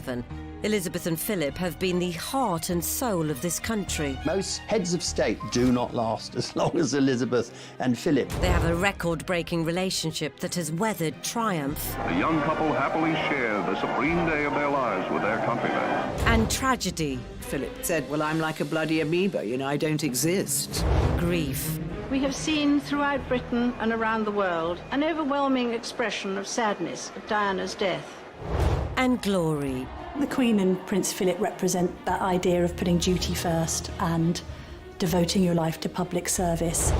1907, Elizabeth and Philip have been the heart and soul of this country. Most heads of state do not last as long as Elizabeth and Philip. They have a record-breaking relationship that has weathered triumph. The young couple happily share the supreme day of their lives with their countrymen. And tragedy. Philip said, well, I'm like a bloody amoeba, you know, I don't exist. Grief. We have seen throughout Britain and around the world an overwhelming expression of sadness at Diana's death. And glory. The Queen and Prince Philip represent that idea of putting duty first and devoting your life to public service.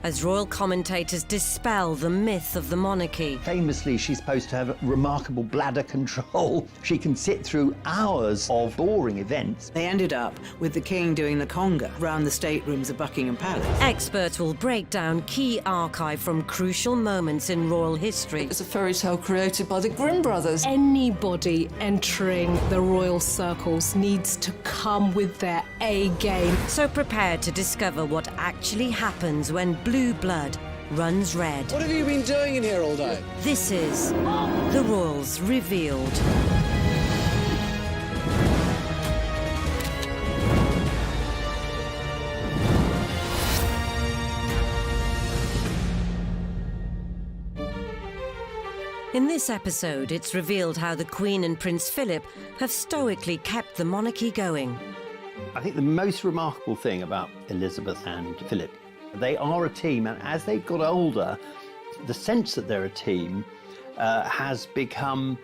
As royal commentators dispel the myth of the monarchy. Famously, she's supposed to have remarkable bladder control. She can sit through hours of boring events. They ended up with the king doing the conga around the staterooms of Buckingham Palace. Experts will break down key archive from crucial moments in royal history. It's a fairy tale created by the Grimm brothers. Anybody entering the royal circles needs to come with their A game. So prepare to discover what actually happens when blue blood runs red. What have you been doing in here all day? This is The Royals Revealed. In this episode, it's revealed how the Queen and Prince Philip have stoically kept the monarchy going. I think the most remarkable thing about Elizabeth and Philip, they are a team, and as they've got older, the sense that they're a team has become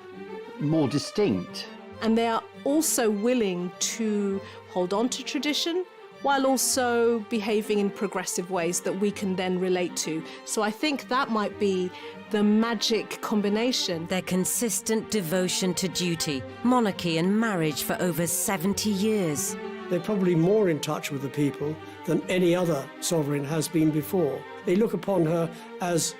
more distinct. And they are also willing to hold on to tradition while also behaving in progressive ways that we can then relate to. So I think that might be the magic combination. Their consistent devotion to duty, monarchy and marriage for over 70 years. They're probably more in touch with the people than any other sovereign has been before. They look upon her as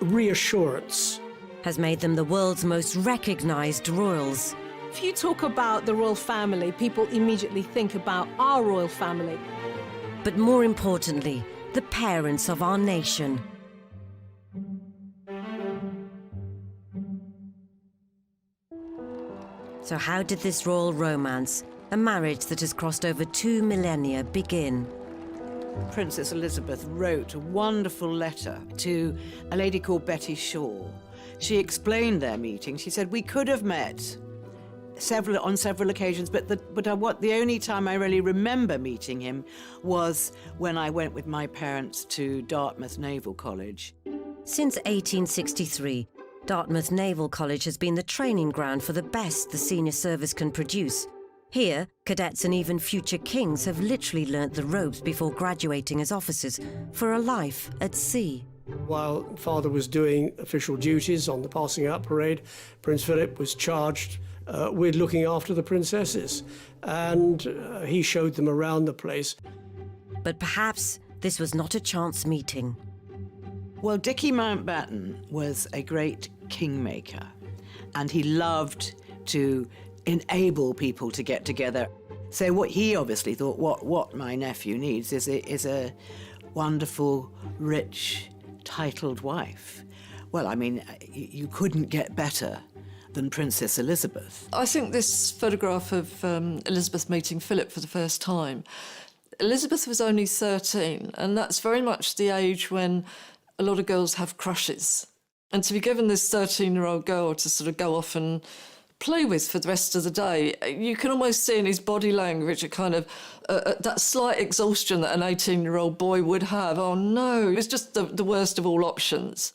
reassurance. Has made them the world's most recognised royals. If you talk about the royal family, people immediately think about our royal family. But more importantly, the parents of our nation. So how did this royal romance, a marriage that has crossed over 2 millennia, begin? Princess Elizabeth wrote a wonderful letter to a lady called Betty Shaw. She explained their meeting. She said, we could have met on several occasions, but the only time I really remember meeting him was when I went with my parents to Dartmouth Naval College. Since 1863, Dartmouth Naval College has been the training ground for the best the senior service can produce. Here, cadets and even future kings have literally learnt the ropes before graduating as officers for a life at sea. While Father was doing official duties on the passing out parade, Prince Philip was charged with looking after the princesses, and he showed them around the place. But perhaps this was not a chance meeting. Well, Dickie Mountbatten was a great kingmaker, and he loved to enable people to get together. So what he obviously thought, what my nephew needs is a wonderful, rich, titled wife. Well, I mean, you couldn't get better than Princess Elizabeth. I think this photograph of Elizabeth meeting Philip for the first time, Elizabeth was only 13, and that's very much the age when a lot of girls have crushes. And to be given this 13-year-old girl to sort of go off and play with for the rest of the day, you can almost see in his body language a kind of that slight exhaustion that an 18-year-old boy would have. Oh no, it was just the worst of all options.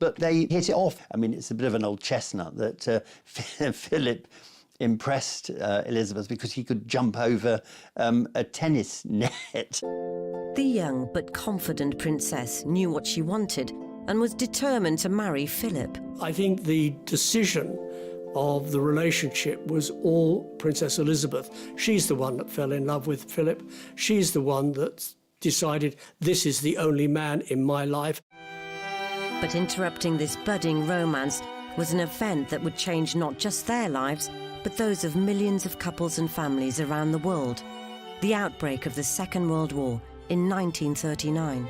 But they hit it off. I mean, it's a bit of an old chestnut that Philip impressed Elizabeth because he could jump over a tennis net. The young but confident princess knew what she wanted and was determined to marry Philip. I think the decision of the relationship was all Princess Elizabeth. She's the one that fell in love with Philip. She's the one that decided, this is the only man in my life. But interrupting this budding romance was an event that would change not just their lives, but those of millions of couples and families around the world. The outbreak of the Second World War in 1939.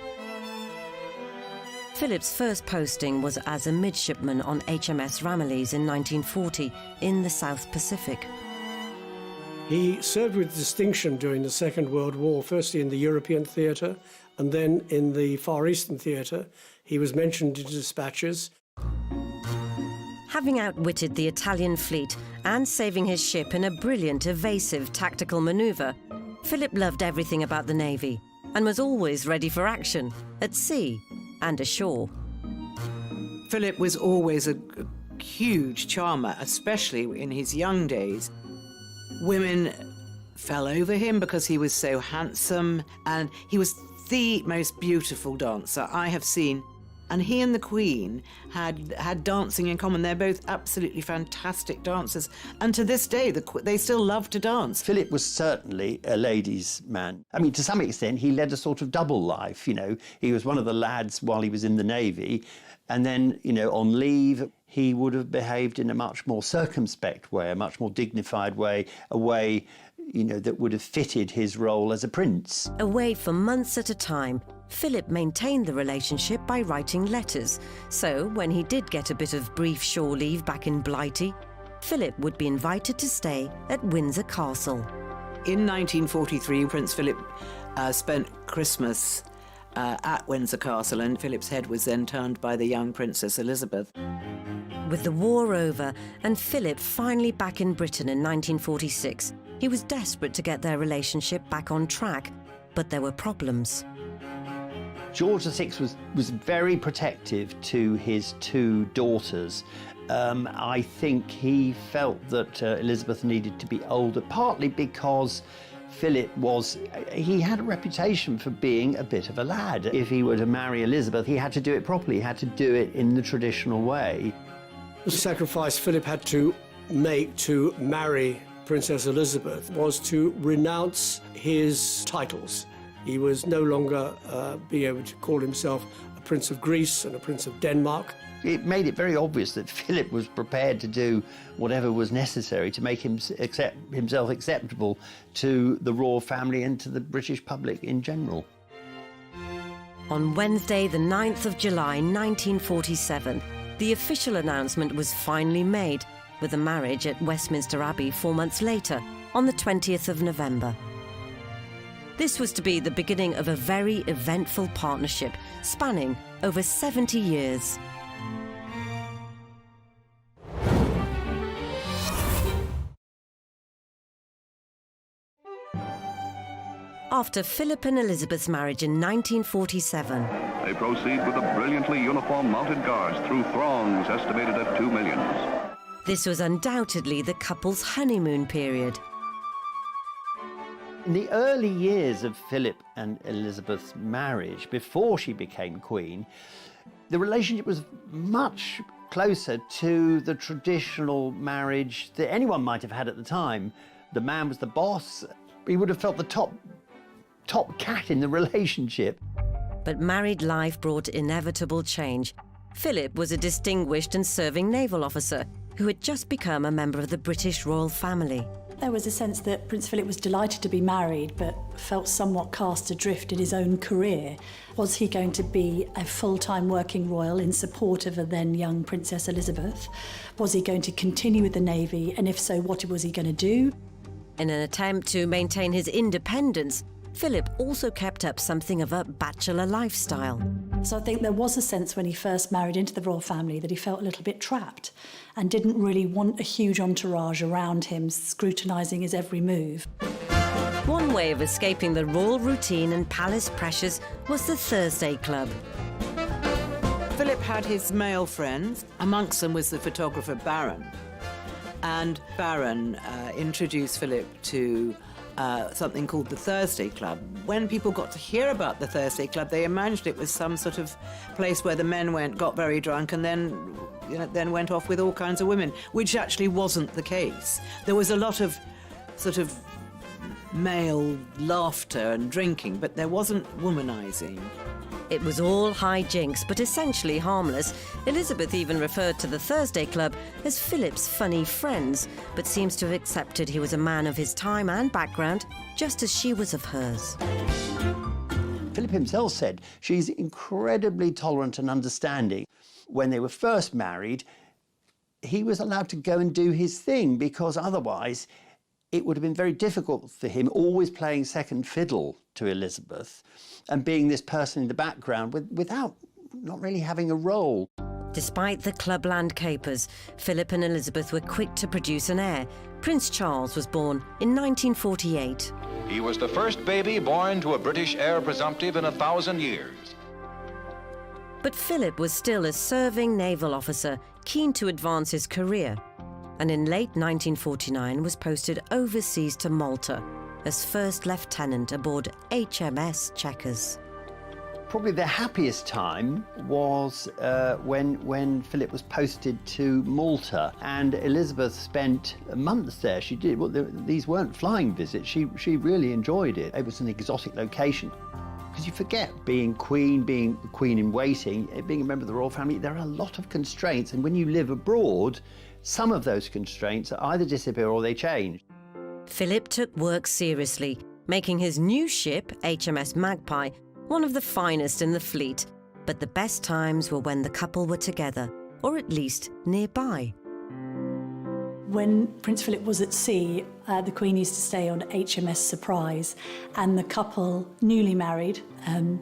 Philip's first posting was as a midshipman on HMS Ramillies in 1940 in the South Pacific. He served with distinction during the Second World War, firstly in the European theatre and then in the Far Eastern theatre. He was mentioned in dispatches. Having outwitted the Italian fleet and saving his ship in a brilliant, evasive tactical manoeuvre, Philip loved everything about the Navy and was always ready for action, at sea and ashore. Philip was always a huge charmer, especially in his young days. Women fell over him because he was so handsome, and he was the most beautiful dancer I have seen. And he and the Queen had dancing in common. They're both absolutely fantastic dancers. And to this day, they still love to dance. Philip was certainly a ladies' man. I mean, to some extent, he led a sort of double life, you know. He was one of the lads while he was in the Navy. And then, you know, on leave, he would have behaved in a much more circumspect way, a much more dignified way, a way, you know, that would have fitted his role as a prince. Away for months at a time, Philip maintained the relationship by writing letters. So when he did get a bit of brief shore leave back in Blighty, Philip would be invited to stay at Windsor Castle. In 1943, Prince Philip spent Christmas at Windsor Castle, and Philip's head was then turned by the young Princess Elizabeth. With the war over and Philip finally back in Britain in 1946, he was desperate to get their relationship back on track, but there were problems. George VI was very protective to his two daughters. I think he felt that Elizabeth needed to be older, partly because Philip he had a reputation for being a bit of a lad. If he were to marry Elizabeth, he had to do it properly. He had to do it in the traditional way. The sacrifice Philip had to make to marry Princess Elizabeth was to renounce his titles. He was no longer being able to call himself a Prince of Greece and a Prince of Denmark. It made it very obvious that Philip was prepared to do whatever was necessary to make himself acceptable to the royal family and to the British public in general. On Wednesday, the 9th of July, 1947, the official announcement was finally made, with the marriage at Westminster Abbey 4 months later, on the 20th of November. This was to be the beginning of a very eventful partnership spanning over 70 years. After Philip and Elizabeth's marriage in 1947, They proceed with a brilliantly uniformed mounted guards through throngs estimated at 2 million. this was undoubtedly the couple's honeymoon period. In the early years of Philip and Elizabeth's marriage, before she became queen, the relationship was much closer to the traditional marriage that anyone might have had at the time. The man was the boss. He would have felt the top cat in the relationship. But married life brought inevitable change. Philip was a distinguished and serving naval officer who had just become a member of the British royal family. There was a sense that Prince Philip was delighted to be married, but felt somewhat cast adrift in his own career. Was he going to be a full-time working royal in support of a then young Princess Elizabeth? Was he going to continue with the Navy, and if so, what was he going to do? In an attempt to maintain his independence, Philip also kept up something of a bachelor lifestyle. So I think there was a sense when he first married into the royal family that he felt a little bit trapped and didn't really want a huge entourage around him scrutinising his every move. One way of escaping the royal routine and palace pressures was the Thursday Club. Philip had his male friends. Amongst them was the photographer Barron. And Barron introduced Philip to something called the Thursday Club. When people got to hear about the Thursday Club, they imagined it was some sort of place where the men got very drunk and then went off with all kinds of women, which actually wasn't the case. There was a lot of sort of male laughter and drinking, but there wasn't womanizing. It was all hijinks, but essentially harmless. Elizabeth even referred to the Thursday Club as Philip's funny friends, but seems to have accepted he was a man of his time and background, just as she was of hers. Philip himself said she's incredibly tolerant and understanding. When they were first married, he was allowed to go and do his thing because otherwise it would have been very difficult for him, always playing second fiddle to Elizabeth and being this person in the background without not really having a role. Despite the clubland capers, Philip and Elizabeth were quick to produce an heir. Prince Charles was born in 1948. He was the first baby born to a British heir presumptive in 1,000 years. But Philip was still a serving naval officer, keen to advance his career, and in late 1949 was posted overseas to Malta as first lieutenant aboard HMS Chequers. Probably the happiest time was when Philip was posted to Malta, and Elizabeth spent months there. She did. Well, these weren't flying visits. She really enjoyed it. It was an exotic location. Because you forget being queen in waiting, being a member of the royal family, there are a lot of constraints. And when you live abroad, some of those constraints either disappear or they change. Philip took work seriously, making his new ship, HMS Magpie, one of the finest in the fleet. But the best times were when the couple were together, or at least nearby. When Prince Philip was at sea, the Queen used to stay on HMS Surprise, and the couple, newly married and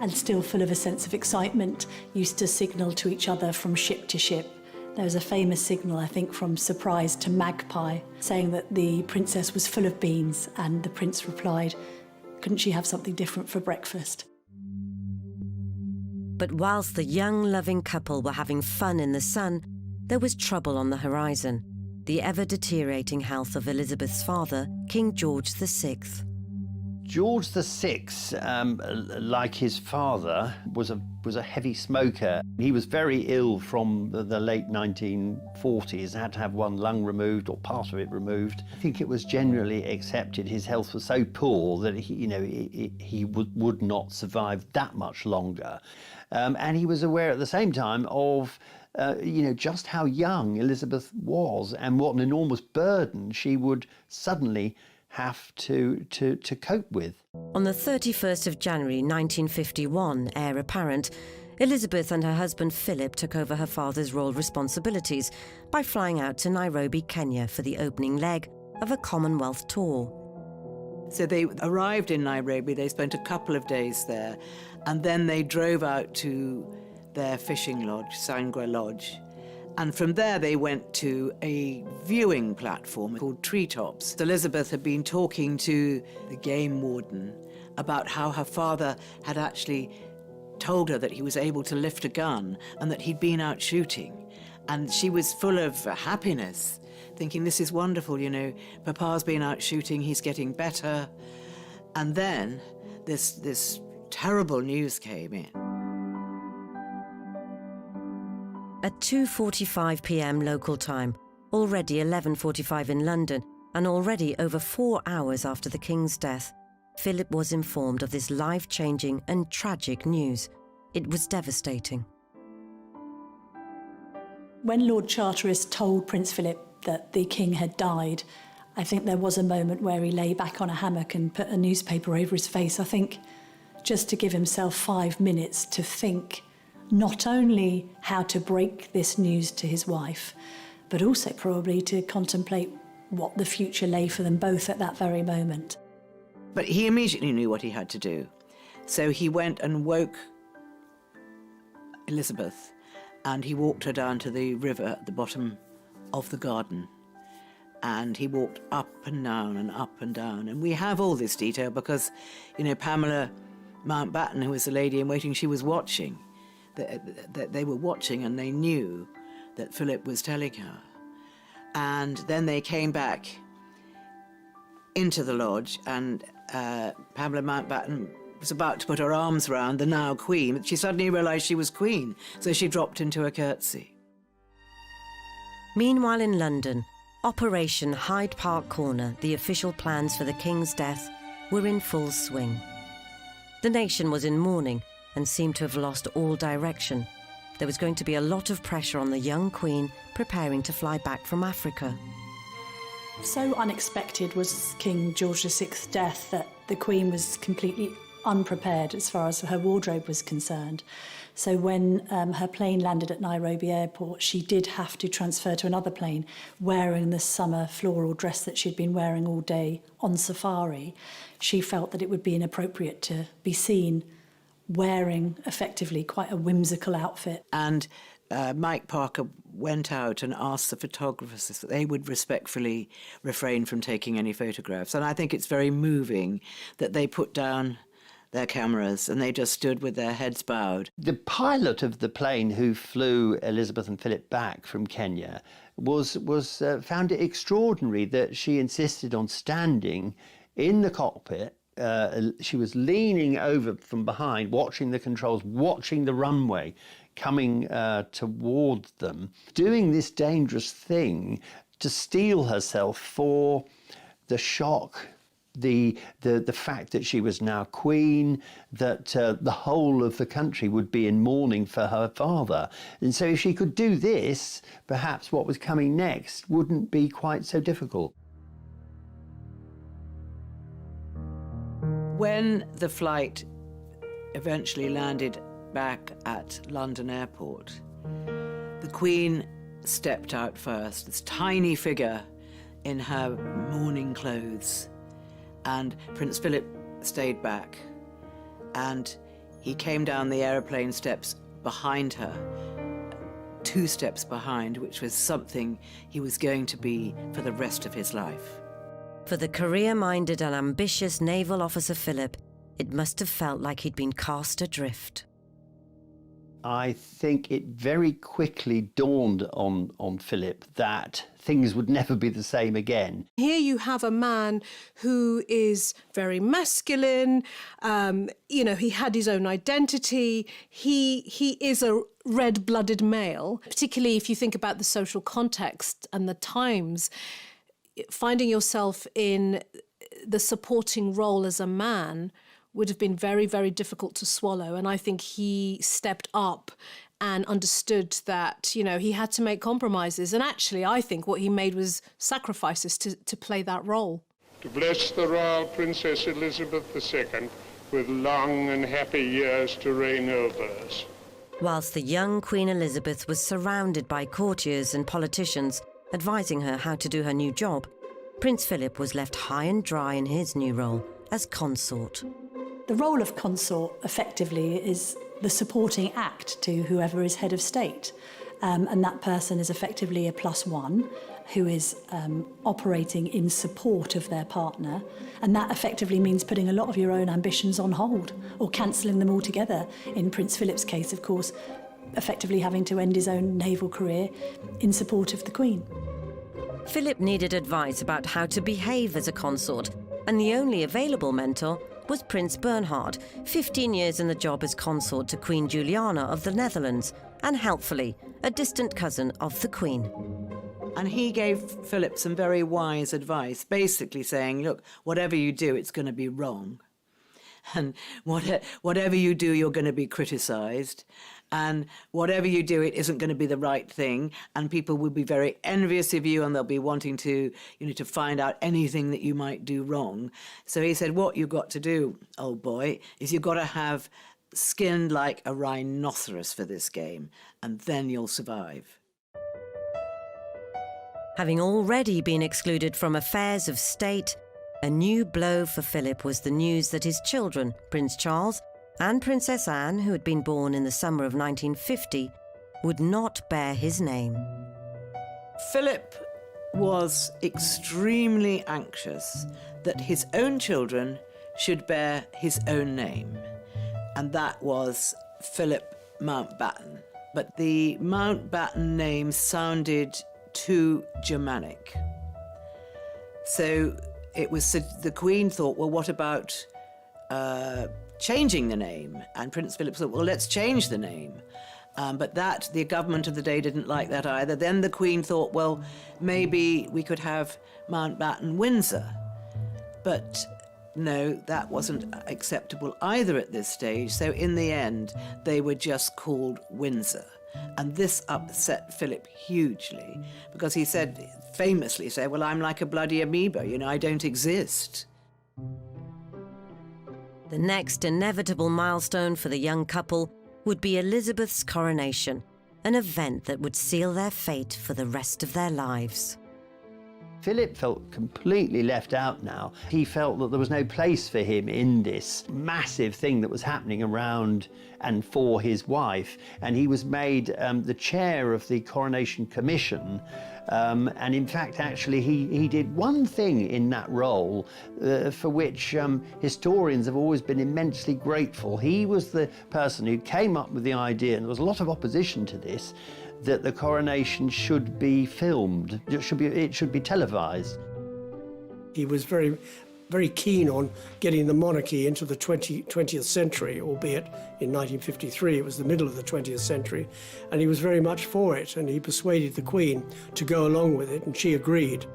still full of a sense of excitement, used to signal to each other from ship to ship. There was a famous signal, I think, from Surprise to Magpie, saying that the princess was full of beans, and the prince replied, "Couldn't she have something different for breakfast?" But whilst the young, loving couple were having fun in the sun, there was trouble on the horizon. The ever-deteriorating health of Elizabeth's father, King George VI. George VI, like his father, was a heavy smoker. He was very ill from the late 1940s, had to have one lung removed or part of it removed. I think it was generally accepted his health was so poor that he would not survive that much longer. And he was aware at the same time of just how young Elizabeth was and what an enormous burden she would suddenly have to cope with. On the 31st of January 1951, heir apparent, Elizabeth and her husband Philip took over her father's royal responsibilities by flying out to Nairobi, Kenya for the opening leg of a Commonwealth tour. So they arrived in Nairobi, they spent a couple of days there, and then they drove out to their fishing lodge, Sangwa Lodge. And from there they went to a viewing platform called Treetops. Elizabeth had been talking to the game warden about how her father had actually told her that he was able to lift a gun and that he'd been out shooting. And she was full of happiness, thinking, this is wonderful, Papa's been out shooting, he's getting better. And then this terrible news came in. At 2:45 p.m. local time, already 11:45 in London, and already over 4 hours after the King's death, Philip was informed of this life-changing and tragic news. It was devastating. When Lord Charteris told Prince Philip that the King had died, I think there was a moment where he lay back on a hammock and put a newspaper over his face, I think, just to give himself 5 minutes to think not only how to break this news to his wife, but also probably to contemplate what the future lay for them both at that very moment. But he immediately knew what he had to do. So he went and woke Elizabeth, and he walked her down to the river at the bottom of the garden. And he walked up and down and up and down. And we have all this detail because, Pamela Mountbatten, who was the lady in waiting, she was watching. That they were watching, and they knew that Philip was telling her. And then they came back into the lodge, and Pamela Mountbatten was about to put her arms round the now Queen, but she suddenly realised she was Queen, so she dropped into a curtsy. Meanwhile in London, Operation Hyde Park Corner, the official plans for the King's death, were in full swing. The nation was in mourning and seemed to have lost all direction. There was going to be a lot of pressure on the young Queen preparing to fly back from Africa. So unexpected was King George VI's death that the Queen was completely unprepared as far as her wardrobe was concerned. So when her plane landed at Nairobi airport, she did have to transfer to another plane wearing the summer floral dress that she'd been wearing all day on safari. She felt that it would be inappropriate to be seen wearing effectively quite a whimsical outfit. And Mike Parker went out and asked the photographers that they would respectfully refrain from taking any photographs. And I think it's very moving that they put down their cameras and they just stood with their heads bowed. The pilot of the plane who flew Elizabeth and Philip back from Kenya found it extraordinary that she insisted on standing in the cockpit. She was leaning over from behind, watching the controls, watching the runway coming towards them, doing this dangerous thing to steel herself for the shock, the fact that she was now queen, that the whole of the country would be in mourning for her father. And so if she could do this, perhaps what was coming next wouldn't be quite so difficult. When the flight eventually landed back at London Airport, the Queen stepped out first, this tiny figure in her mourning clothes, and Prince Philip stayed back, and he came down the aeroplane steps behind her, 2 steps behind, which was something he was going to be for the rest of his life. For the career-minded and ambitious naval officer Philip, it must have felt like he'd been cast adrift. I think it very quickly dawned on Philip that things would never be the same again. Here you have a man who is very masculine. He had his own identity. He is a red-blooded male, particularly if you think about the social context and the times. Finding yourself in the supporting role as a man would have been very, very difficult to swallow. And I think he stepped up and understood that, he had to make compromises. And actually, I think what he made was sacrifices to play that role. To bless the Royal Princess Elizabeth II with long and happy years to reign over us. Whilst the young Queen Elizabeth was surrounded by courtiers and politicians advising her how to do her new job, Prince Philip was left high and dry in his new role as consort. The role of consort, effectively, is the supporting act to whoever is head of state. And that person is effectively a +1 who is operating in support of their partner. And that effectively means putting a lot of your own ambitions on hold or cancelling them altogether. In Prince Philip's case, of course, effectively having to end his own naval career in support of the Queen. Philip needed advice about how to behave as a consort, and the only available mentor was Prince Bernhard, 15 years in the job as consort to Queen Juliana of the Netherlands, and helpfully, a distant cousin of the Queen. And he gave Philip some very wise advice, basically saying, look, whatever you do, it's going to be wrong. And whatever you do, you're going to be criticised. And whatever you do, it isn't going to be the right thing. And people will be very envious of you and they'll be wanting to, to find out anything that you might do wrong. So he said, what you've got to do, old boy, is you've got to have skin like a rhinoceros for this game, and then you'll survive. Having already been excluded from affairs of state, a new blow for Philip was the news that his children, Prince Charles and Princess Anne, who had been born in the summer of 1950, would not bear his name. Philip was extremely anxious that his own children should bear his own name, and that was Philip Mountbatten. But the Mountbatten name sounded too Germanic. So the Queen thought, well, what about changing the name? And Prince Philip thought, well, let's change the name. But the government of the day didn't like that either. Then the Queen thought, well, maybe we could have Mountbatten Windsor. But no, that wasn't acceptable either at this stage. So in the end, they were just called Windsor. And this upset Philip hugely, because he famously said, well, I'm like a bloody amoeba, I don't exist. The next inevitable milestone for the young couple would be Elizabeth's coronation, an event that would seal their fate for the rest of their lives. Philip felt completely left out now. He felt that there was no place for him in this massive thing that was happening around and for his wife. And he was made the chair of the Coronation Commission. And in fact, actually, he did one thing in that role for which historians have always been immensely grateful. He was the person who came up with the idea, and there was a lot of opposition to this, that the coronation should be filmed, it should be televised. He was very, very keen on getting the monarchy into the 20th century, albeit in 1953 it was the middle of the 20th century, and he was very much for it, and he persuaded the Queen to go along with it, and she agreed.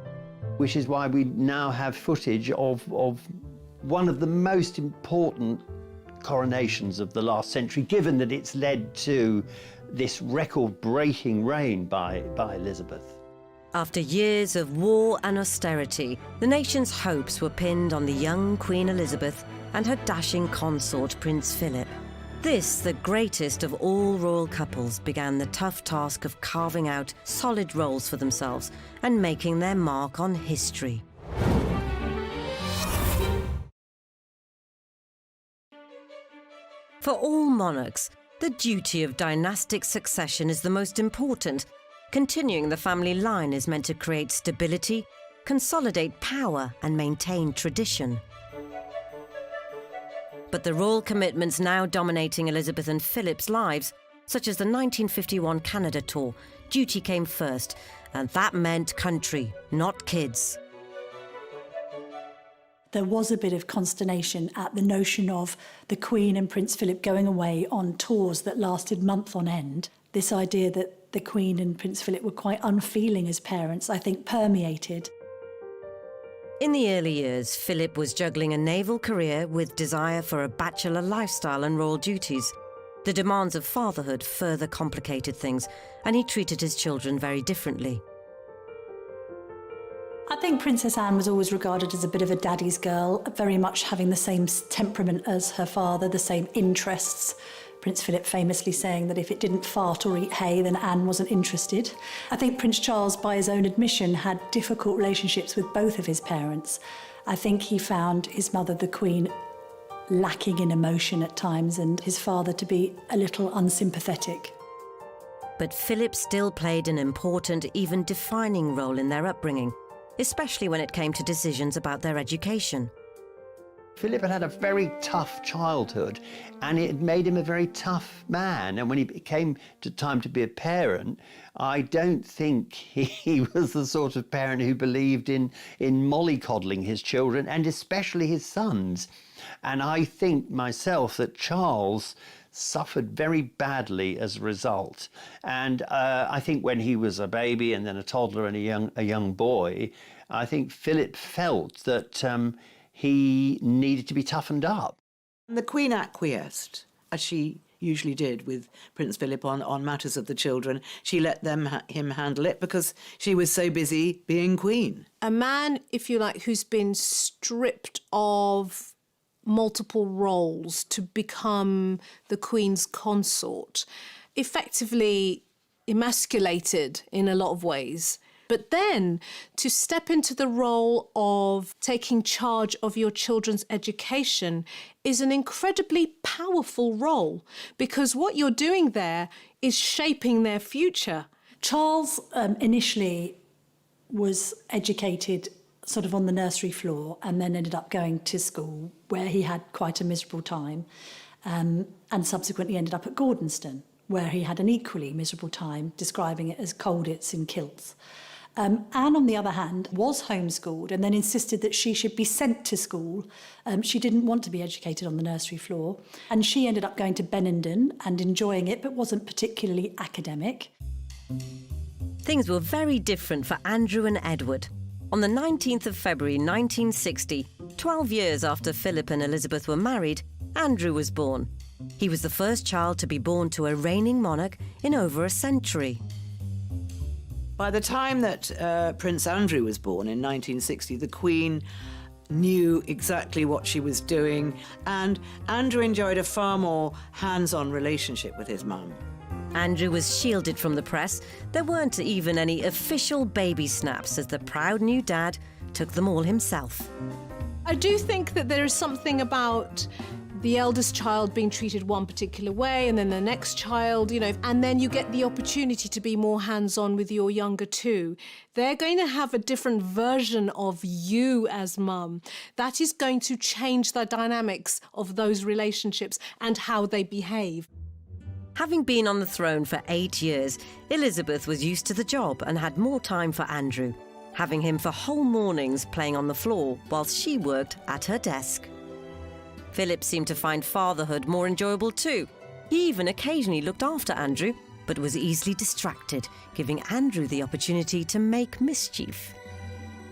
Which is why we now have footage of one of the most important coronations of the last century, given that it's led to this record-breaking reign by Elizabeth. After years of war and austerity, the nation's hopes were pinned on the young Queen Elizabeth and her dashing consort, Prince Philip. This, the greatest of all royal couples, began the tough task of carving out solid roles for themselves and making their mark on history. For all monarchs, the duty of dynastic succession is the most important. Continuing the family line is meant to create stability, consolidate power, and maintain tradition. But the royal commitments now dominating Elizabeth and Philip's lives, such as the 1951 Canada tour, duty came first, and that meant country, not kids. There was a bit of consternation at the notion of the Queen and Prince Philip going away on tours that lasted month on end. This idea that the Queen and Prince Philip were quite unfeeling as parents, I think, permeated. In the early years, Philip was juggling a naval career with desire for a bachelor lifestyle and royal duties. The demands of fatherhood further complicated things, and he treated his children very differently. I think Princess Anne was always regarded as a bit of a daddy's girl, very much having the same temperament as her father, the same interests. Prince Philip famously saying that if it didn't fart or eat hay, then Anne wasn't interested. I think Prince Charles, by his own admission, had difficult relationships with both of his parents. I think he found his mother, the Queen, lacking in emotion at times, and his father to be a little unsympathetic. But Philip still played an important, even defining role in their upbringing, especially when it came to decisions about their education. Philip had had a very tough childhood, and it made him a very tough man. And when he came to time to be a parent, I don't think he was the sort of parent who believed in mollycoddling his children, and especially his sons. And I think myself that Charles suffered very badly as a result. And I think when he was a baby and then a toddler and a young boy, I think Philip felt that he needed to be toughened up. The Queen acquiesced, as she usually did with Prince Philip on matters of the children. She let him handle it because she was so busy being Queen. A man, if you like, who's been stripped of multiple roles to become the Queen's consort, effectively emasculated in a lot of ways. But then to step into the role of taking charge of your children's education is an incredibly powerful role, because what you're doing there is shaping their future. Charles initially was educated sort of on the nursery floor and then ended up going to school where he had quite a miserable time, and subsequently ended up at Gordonston, where he had an equally miserable time, describing it as coldits in kilts. Anne, on the other hand, was homeschooled and then insisted that she should be sent to school. She didn't want to be educated on the nursery floor, and she ended up going to Benenden and enjoying it, but wasn't particularly academic. Things were very different for Andrew and Edward. On the 19th of February 1960, 12 years after Philip and Elizabeth were married, Andrew was born. He was the first child to be born to a reigning monarch in over a century. By the time that Prince Andrew was born in 1960, the Queen knew exactly what she was doing, and Andrew enjoyed a far more hands-on relationship with his mum. Andrew was shielded from the press. There weren't even any official baby snaps as the proud new dad took them all himself. I do think that there is something about the eldest child being treated one particular way and then the next child, and then you get the opportunity to be more hands-on with your younger two. They're going to have a different version of you as mum. That is going to change the dynamics of those relationships and how they behave. Having been on the throne for 8 years, Elizabeth was used to the job and had more time for Andrew, having him for whole mornings playing on the floor whilst she worked at her desk. Philip seemed to find fatherhood more enjoyable too. He even occasionally looked after Andrew, but was easily distracted, giving Andrew the opportunity to make mischief.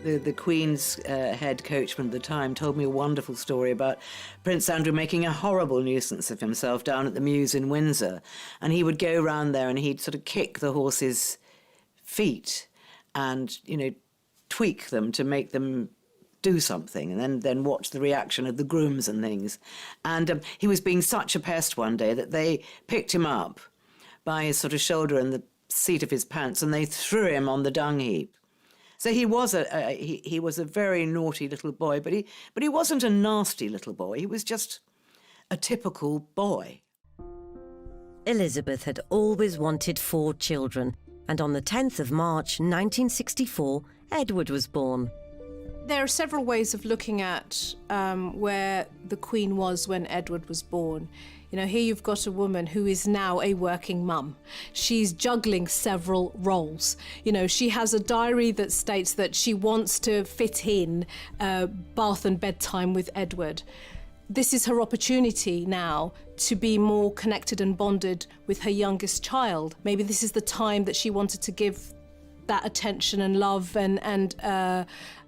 The Queen's head coachman at the time told me a wonderful story about Prince Andrew making a horrible nuisance of himself down at the Mews in Windsor. And he would go round there and he'd sort of kick the horses' feet and, tweak them to make them do something, and then watch the reaction of the grooms and things. And he was being such a pest one day that they picked him up by his sort of shoulder and the seat of his pants, and they threw him on the dung heap. So he was a very naughty little boy, but he wasn't a nasty little boy. He was just a typical boy. Elizabeth had always wanted 4 children, and on the 10th of March 1964, Edward was born. There are several ways of looking at where the Queen was when Edward was born. Here you've got a woman who is now a working mum. She's juggling several roles. She has a diary that states that she wants to fit in bath and bedtime with Edward. This is her opportunity now to be more connected and bonded with her youngest child. Maybe this is the time that she wanted to give that attention and love and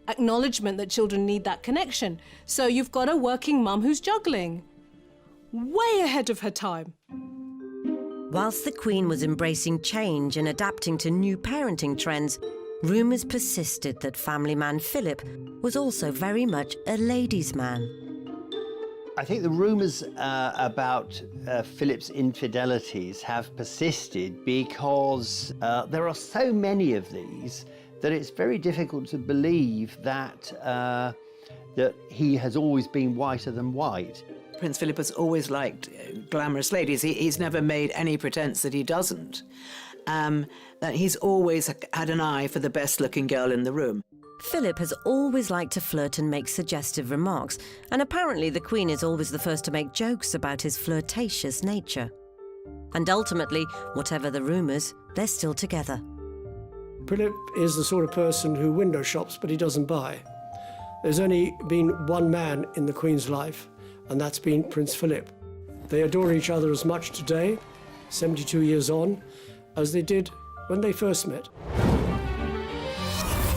acknowledgement that children need that connection. So you've got a working mum who's juggling. Way ahead of her time. Whilst the Queen was embracing change and adapting to new parenting trends, rumours persisted that family man Philip was also very much a ladies' man. I think the rumours about Philip's infidelities have persisted because there are so many of these that it's very difficult to believe that he has always been whiter than white. Prince Philip has always liked glamorous ladies. He's never made any pretense that he doesn't. That he's always had an eye for the best-looking girl in the room. Philip has always liked to flirt and make suggestive remarks, and apparently the Queen is always the first to make jokes about his flirtatious nature. And ultimately, whatever the rumours, they're still together. Philip is the sort of person who window shops, but he doesn't buy. There's only been one man in the Queen's life, and that's been Prince Philip. They adore each other as much today, 72 years on, as they did when they first met.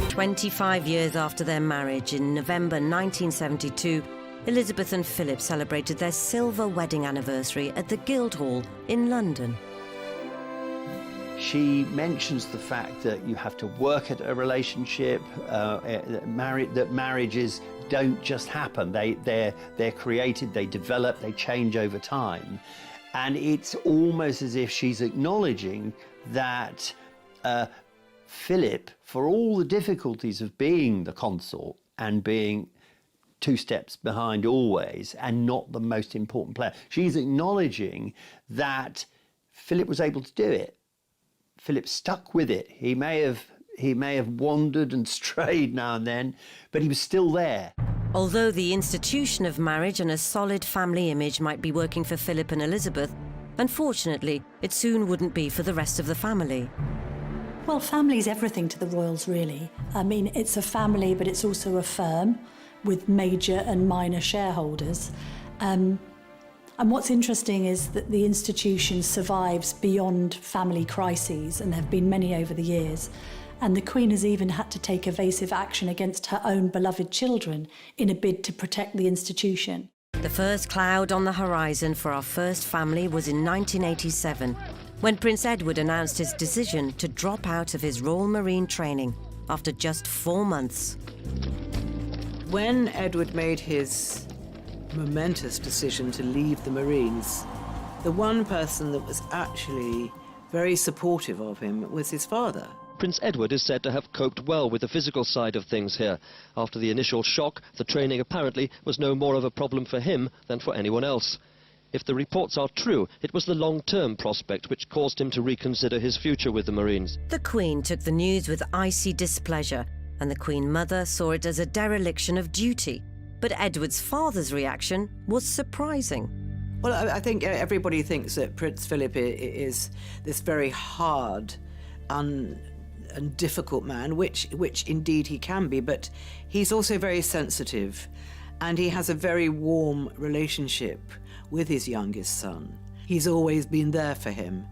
25 years after their marriage, in November 1972, Elizabeth and Philip celebrated their silver wedding anniversary at the Guildhall in London. She mentions the fact that you have to work at a relationship, that marriages don't just happen. They're created, they develop, they change over time. And it's almost as if she's acknowledging that Philip, for all the difficulties of being the consort and being 2 steps behind always and not the most important player, she's acknowledging that Philip was able to do it. Philip stuck with it. He may have wandered and strayed now and then, but he was still there. Although the institution of marriage and a solid family image might be working for Philip and Elizabeth, unfortunately, it soon wouldn't be for the rest of the family. Well, family's everything to the royals, really. I mean, it's a family, but it's also a firm with major and minor shareholders. And what's interesting is that the institution survives beyond family crises, and there have been many over the years. And the Queen has even had to take evasive action against her own beloved children in a bid to protect the institution. The first cloud on the horizon for our first family was in 1987, when Prince Edward announced his decision to drop out of his Royal Marine training after just 4 months. When Edward made his momentous decision to leave the Marines, the one person that was actually very supportive of him was his father. Prince Edward is said to have coped well with the physical side of things here. After the initial shock, the training apparently was no more of a problem for him than for anyone else. If the reports are true, it was the long-term prospect which caused him to reconsider his future with the Marines. The Queen took the news with icy displeasure, and the Queen Mother saw it as a dereliction of duty. But Edward's father's reaction was surprising. Well, I think everybody thinks that Prince Philip is this very hard and difficult man, which indeed he can be, but he's also very sensitive, and he has a very warm relationship with his youngest son. He's always been there for him,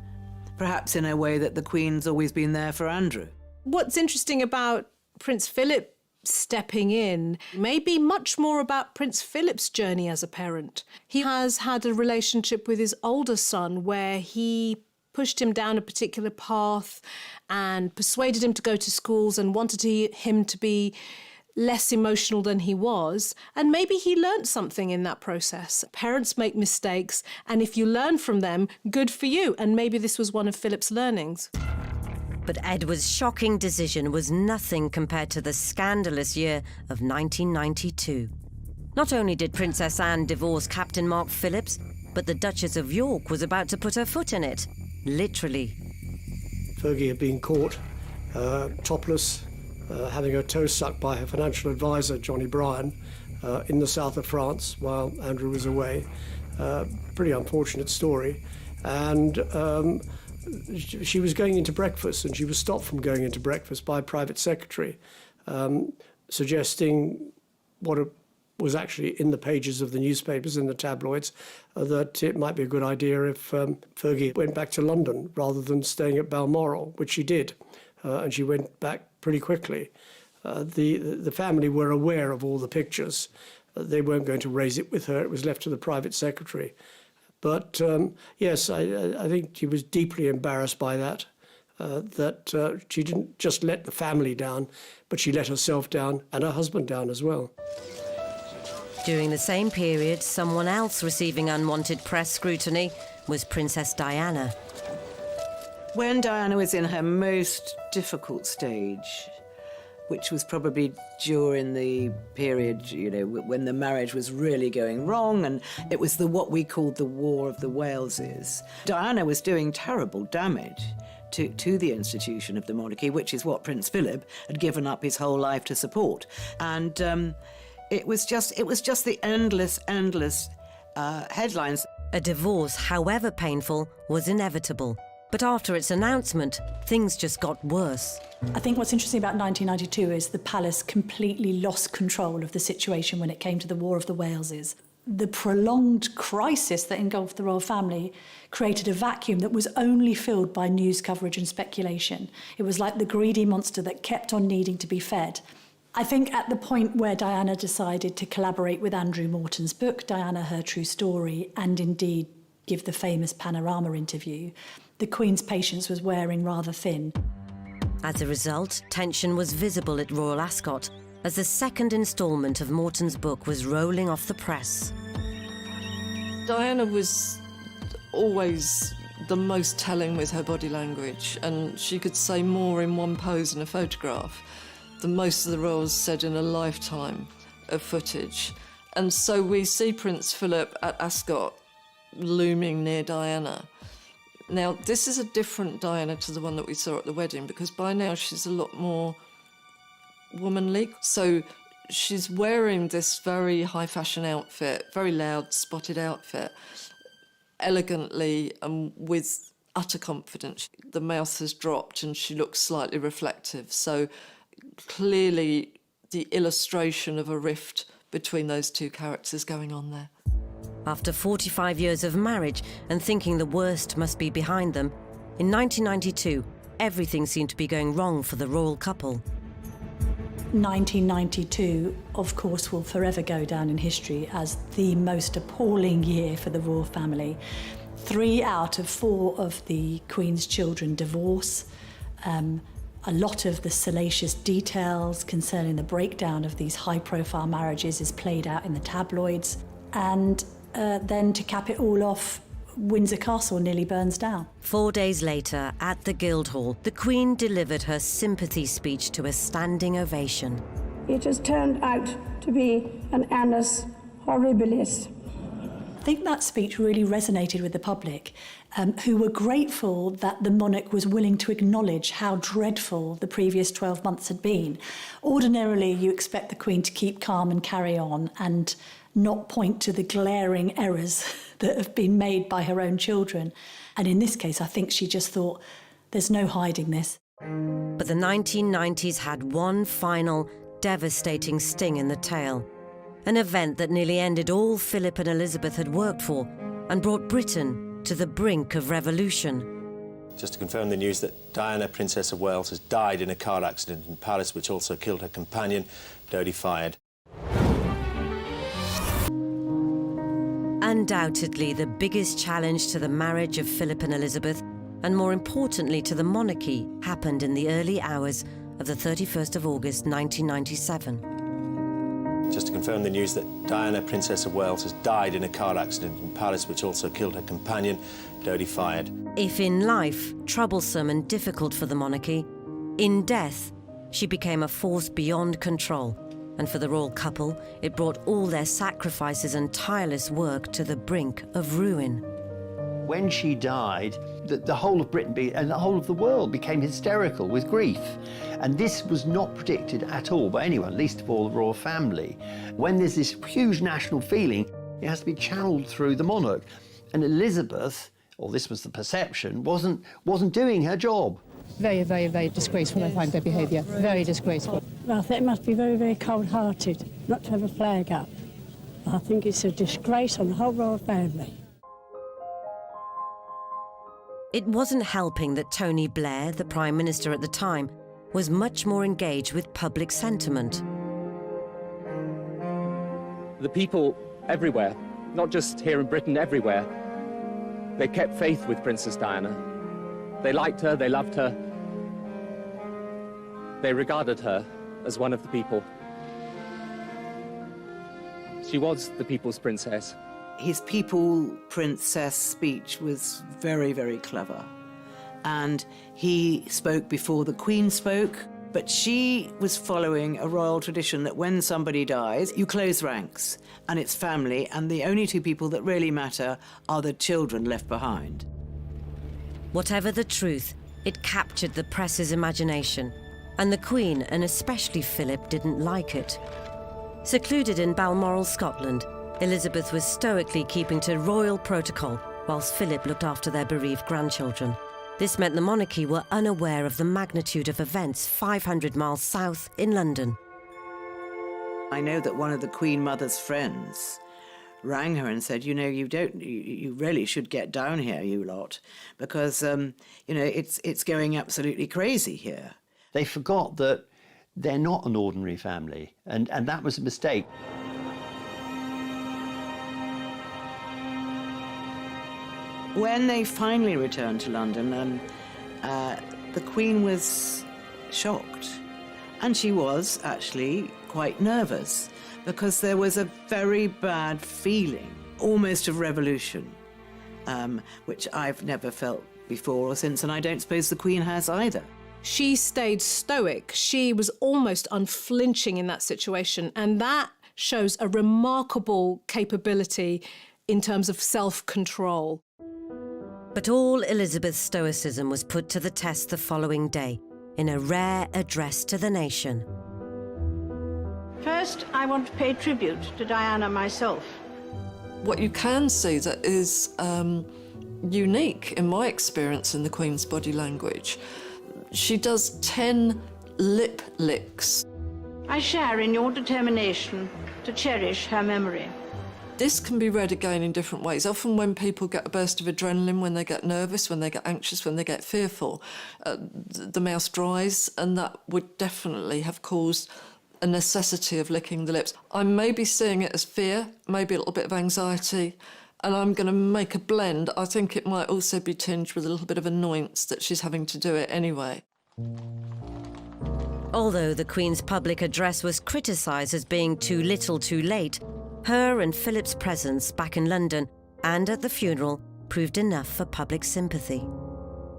perhaps in a way that the Queen's always been there for Andrew. What's interesting about Prince Philip stepping in may be much more about Prince Philip's journey as a parent. He has had a relationship with his older son where he pushed him down a particular path and persuaded him to go to schools and wanted him to be less emotional than he was. And maybe he learnt something in that process. Parents make mistakes, and if you learn from them, good for you. And maybe this was one of Philip's learnings. But Edward's shocking decision was nothing compared to the scandalous year of 1992. Not only did Princess Anne divorce Captain Mark Phillips, but the Duchess of York was about to put her foot in it. Literally. Fergie had been caught topless, having her toe sucked by her financial advisor, Johnny Bryan, in the south of France while Andrew was away. Pretty unfortunate story. And she was going into breakfast, and she was stopped from going into breakfast by a private secretary, suggesting what was actually in the pages of the newspapers, in the tabloids, that it might be a good idea if Fergie went back to London rather than staying at Balmoral, which she did, and she went back pretty quickly. The family were aware of all the pictures. They weren't going to raise it with her. It was left to the private secretary. But yes, I think she was deeply embarrassed by that, that she didn't just let the family down, but she let herself down and her husband down as well. During the same period, someone else receiving unwanted press scrutiny was Princess Diana. When Diana was in her most difficult stage, which was probably during the period, you know, when the marriage was really going wrong, and it was what we called the War of the Waleses. Diana was doing terrible damage to the institution of the monarchy, which is what Prince Philip had given up his whole life to support. And it was just the endless headlines. A divorce, however painful, was inevitable. But after its announcement, things just got worse. I think what's interesting about 1992 is the palace completely lost control of the situation when it came to the War of the Waleses. The prolonged crisis that engulfed the royal family created a vacuum that was only filled by news coverage and speculation. It was like the greedy monster that kept on needing to be fed. I think at the point where Diana decided to collaborate with Andrew Morton's book, Diana, Her True Story, and indeed give the famous Panorama interview, the Queen's patience was wearing rather thin. As a result, tension was visible at Royal Ascot as the second instalment of Morton's book was rolling off the press. Diana was always the most telling with her body language, and she could say more in one pose in a photograph than most of the royals said in a lifetime of footage. And so we see Prince Philip at Ascot looming near Diana. Now, this is a different Diana to the one that we saw at the wedding, because by now she's a lot more womanly. So she's wearing this very high fashion outfit, very loud, spotted outfit, elegantly and with utter confidence. The mouth has dropped and she looks slightly reflective. So clearly the illustration of a rift between those two characters going on there. After 45 years of marriage and thinking the worst must be behind them, in 1992, everything seemed to be going wrong for the royal couple. 1992, of course, will forever go down in history as the most appalling year for the royal family. 3 out of 4 of the Queen's children divorce. A lot of the salacious details concerning the breakdown of these high-profile marriages is played out in the tabloids. And then to cap it all off, Windsor Castle nearly burns down. 4 days later, at the Guildhall, the Queen delivered her sympathy speech to a standing ovation. It has turned out to be an annus horribilis. I think that speech really resonated with the public, who were grateful that the monarch was willing to acknowledge how dreadful the previous 12 months had been. Ordinarily, you expect the Queen to keep calm and carry on and not point to the glaring errors that have been made by her own children. And in this case, I think she just thought, there's no hiding this. But the 1990s had one final, devastating sting in the tail. An event that nearly ended all Philip and Elizabeth had worked for and brought Britain to the brink of revolution. Just to confirm the news that Diana, Princess of Wales, has died in a car accident in Paris, which also killed her companion, Dodi Fayed. Undoubtedly the biggest challenge to the marriage of Philip and Elizabeth, and more importantly to the monarchy, happened in the early hours of the 31st of August 1997. Just to confirm the news that Diana, Princess of Wales, has died in a car accident in Paris, which also killed her companion, Dodi Fayed. If in life troublesome and difficult for the monarchy, in death she became a force beyond control. And for the royal couple, it brought all their sacrifices and tireless work to the brink of ruin. When she died, the whole of Britain and the whole of the world became hysterical with grief. And this was not predicted at all by anyone, least of all the royal family. When there's this huge national feeling, it has to be channeled through the monarch. And Elizabeth, or this was the perception, wasn't doing her job. Very, very, very disgraceful, I find their behaviour. Very disgraceful. Well, I think it must be very, very cold-hearted not to have a flag up. I think it's a disgrace on the whole royal family. It wasn't helping that Tony Blair, the Prime Minister at the time, was much more engaged with public sentiment. The people everywhere, not just here in Britain, everywhere, they kept faith with Princess Diana. They liked her, they loved her. They regarded her as one of the people. She was the people's princess. His people princess speech was very, very clever. And he spoke before the Queen spoke, but she was following a royal tradition that when somebody dies, you close ranks, and it's family, and the only two people that really matter are the children left behind. Whatever the truth, it captured the press's imagination, and the Queen, and especially Philip, didn't like it. Secluded in Balmoral, Scotland, Elizabeth was stoically keeping to royal protocol, whilst Philip looked after their bereaved grandchildren. This meant the monarchy were unaware of the magnitude of events 500 miles south in London. I know that one of the Queen Mother's friends rang her and said, you know, you really should get down here, you lot, because, you know, it's going absolutely crazy here. They forgot that they're not an ordinary family, and that was a mistake. When they finally returned to London, the Queen was shocked. And she was actually quite nervous because there was a very bad feeling, almost of revolution, which I've never felt before or since, and I don't suppose the Queen has either. She stayed stoic. She was almost unflinching in that situation, and that shows a remarkable capability in terms of self-control. But all Elizabeth's stoicism was put to the test the following day, in a rare address to the nation. First, I want to pay tribute to Diana myself. What you can see that is unique in my experience in the Queen's body language, she does 10 lip licks. I share in your determination to cherish her memory. This can be read again in different ways. Often when people get a burst of adrenaline, when they get nervous, when they get anxious, when they get fearful, the mouth dries, and that would definitely have caused a necessity of licking the lips. I may be seeing it as fear, maybe a little bit of anxiety, and I'm going to make a blend. I think it might also be tinged with a little bit of annoyance that she's having to do it anyway. Although the Queen's public address was criticised as being too little too late, her and Philip's presence back in London and at the funeral proved enough for public sympathy.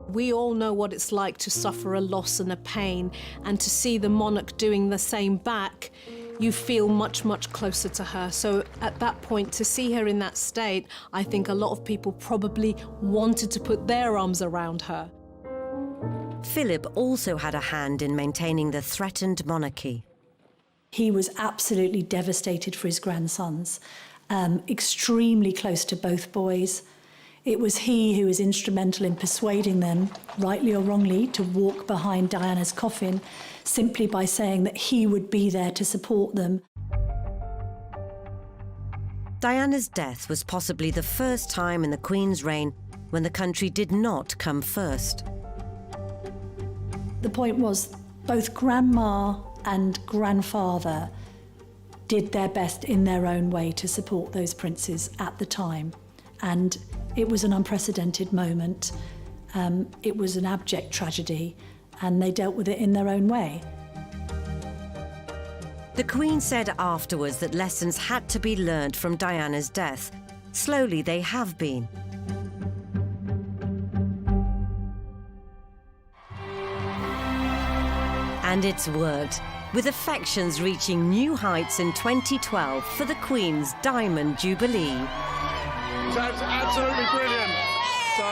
We all know what it's like to suffer a loss and a pain, and to see the monarch doing the same back, you feel much, much closer to her. So at that point, to see her in that state, I think a lot of people probably wanted to put their arms around her. Philip also had a hand in maintaining the threatened monarchy. He was absolutely devastated for his grandsons, extremely close to both boys. It was he who was instrumental in persuading them, rightly or wrongly, to walk behind Diana's coffin, simply by saying that he would be there to support them. Diana's death was possibly the first time in the Queen's reign when the country did not come first. The point was, both Grandma and Grandfather did their best in their own way to support those princes at the time. And it was an unprecedented moment. It was an abject tragedy, and they dealt with it in their own way. The Queen said afterwards that lessons had to be learned from Diana's death. Slowly they have been. And it's worked, with affections reaching new heights in 2012 for the Queen's Diamond Jubilee. It's absolutely brilliant. So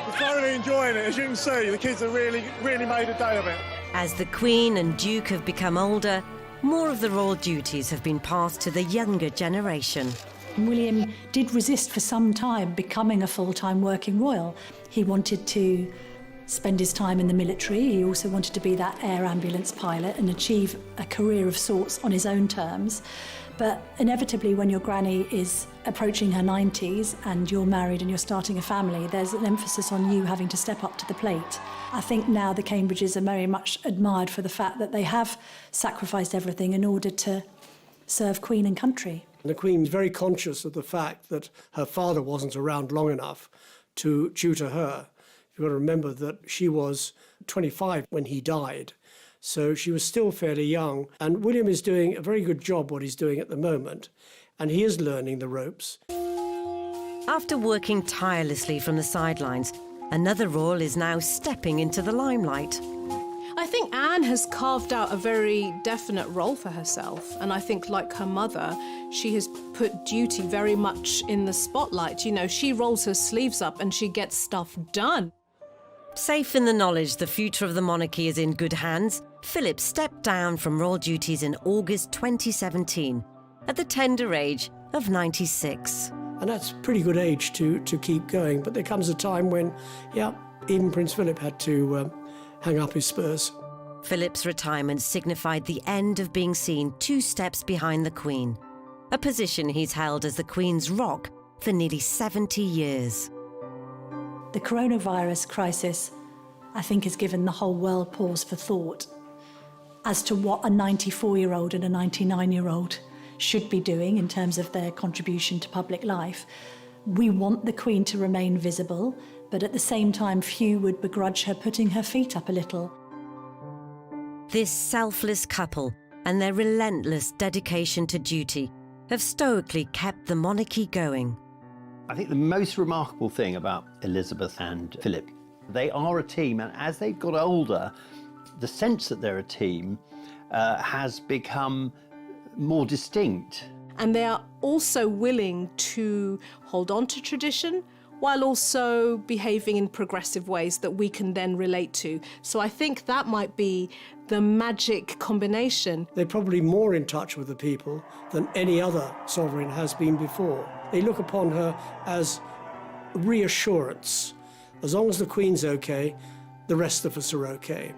we're thoroughly enjoying it. As you can see, the kids have really made a day of it. As the Queen and Duke have become older, more of the royal duties have been passed to the younger generation. William did resist for some time becoming a full-time working royal. He wanted to spend his time in the military. He also wanted to be that air ambulance pilot and achieve a career of sorts on his own terms. But inevitably, when your granny is approaching her 90s and you're married and you're starting a family, there's an emphasis on you having to step up to the plate. I think now the Cambridges are very much admired for the fact that they have sacrificed everything in order to serve Queen and country. The Queen's very conscious of the fact that her father wasn't around long enough to tutor her. You've got to remember that she was 25 when he died. So she was still fairly young, and William is doing a very good job what he's doing at the moment, and he is learning the ropes. After working tirelessly from the sidelines, another royal is now stepping into the limelight. I think Anne has carved out a very definite role for herself, and I think, like her mother, she has put duty very much in the spotlight. You know, she rolls her sleeves up and she gets stuff done. Safe in the knowledge the future of the monarchy is in good hands, Philip stepped down from royal duties in August 2017 at the tender age of 96. And that's a pretty good age to keep going, but there comes a time when, yeah, even Prince Philip had to hang up his spurs. Philip's retirement signified the end of being seen 2 steps behind the Queen, a position he's held as the Queen's rock for nearly 70 years. The coronavirus crisis, I think, has given the whole world pause for thought as to what a 94-year-old and a 99-year-old should be doing in terms of their contribution to public life. We want the Queen to remain visible, but at the same time, few would begrudge her putting her feet up a little. This selfless couple and their relentless dedication to duty have stoically kept the monarchy going. I think the most remarkable thing about Elizabeth and Philip, they are a team, and as they've got older, the sense that they're a team has become more distinct. And they are also willing to hold on to tradition while also behaving in progressive ways that we can then relate to. So I think that might be the magic combination. They're probably more in touch with the people than any other sovereign has been before. They look upon her as reassurance. As long as the Queen's okay, the rest of us are okay.